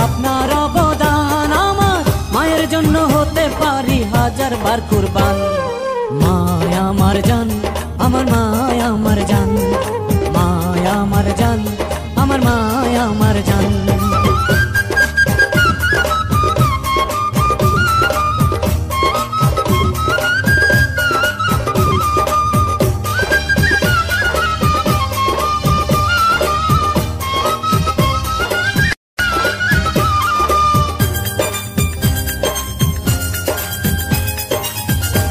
আপনার অবদান। আমার মায়ের জন্য হতে পারি হাজার বার কুরবান। মায়া আমার জান, আমার মায়া আমার জান, মায়া আমার জান, আমার মায়া আমার জান।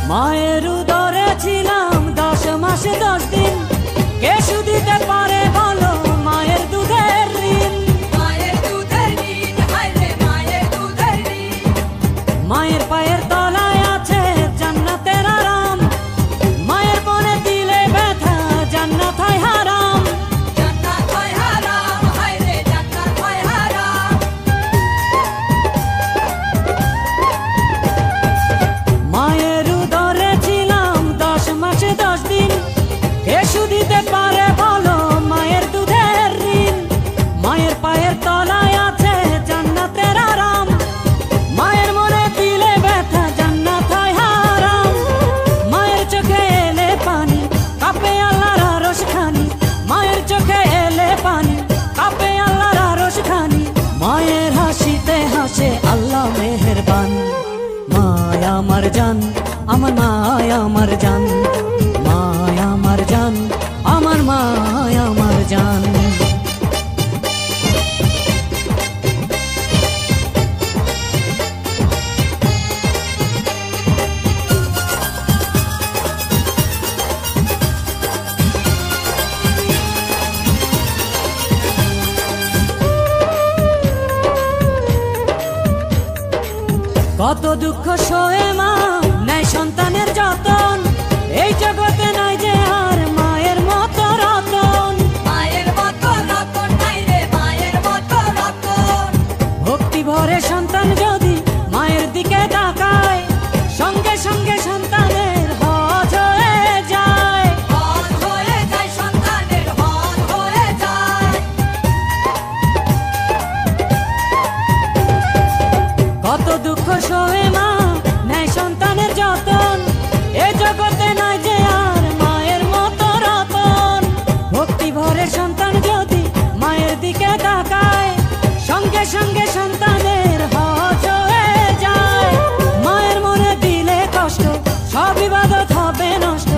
মায়ের উদরে ছিলাম 10 মাস 10 দিন, কে দিতে পারে বলো মায়ের দুধের ঋণ। মায়ের দুধের ঋণ, হায়রে মায়ের দুধের ঋণ। মায়ের পায়ের তলায় আছে জান্নাতের আরাম, মায়ের বনে দিলে ব্যথা জান্নাত হয় হারাম। জান্নাত হয় হারাম, হায়রে জান্নাত হয় হারাম। মায়ের উদরে ছিলাম 10 মাস 10 দিন, কে দিতে পারে বলো মায়ের দুধের ঋণ। মায়ের পায়ের তলায় আছে জান্নাতের আরাম, মায়ের মনে দিলে ব্যথা জান্নাত হয় হারাম। মায়ের চোখে এলে পানি কাঁপে আল্লাহর আরশ খানি, মায়ের চোখে এলে পানি কাঁপে আল্লাহর আরশ খানি। মায়ের হাসিতে হাসে আল্লাহ মেহেরবান। মায়া আমার জান, আমার মায়া আমার জান, মায়া আমার জান, আমার মায়া আমার জান। কত দুঃখ সয়ে মা নেয় সন্তানের যতন, এই জগতে নাই যে আর মায়ের মতো রতন। মায়ের মতো রতন নাই রে, মায়ের মতো রতন। ভক্তি ভরে সন্তান যদি মায়ের দিকে তাকায়, সঙ্গে সঙ্গে সন্তানের হজ হয়ে যায়। হজ হয়ে যায় সন্তানের, হজ হয়ে যায়। কত দুঃখ সয়ে মা নেয় সন্তানের যতন, এ জগতে নাই যে আর মায়ের মতো রতন। ভক্তি ভরে সন্তান যদি মায়ের দিকে তাকায়, সঙ্গে সঙ্গে সন্তানের হজ হয়ে যায়। মায়ের মনে দিলে কষ্ট সব ইবাদত হবে নষ্ট,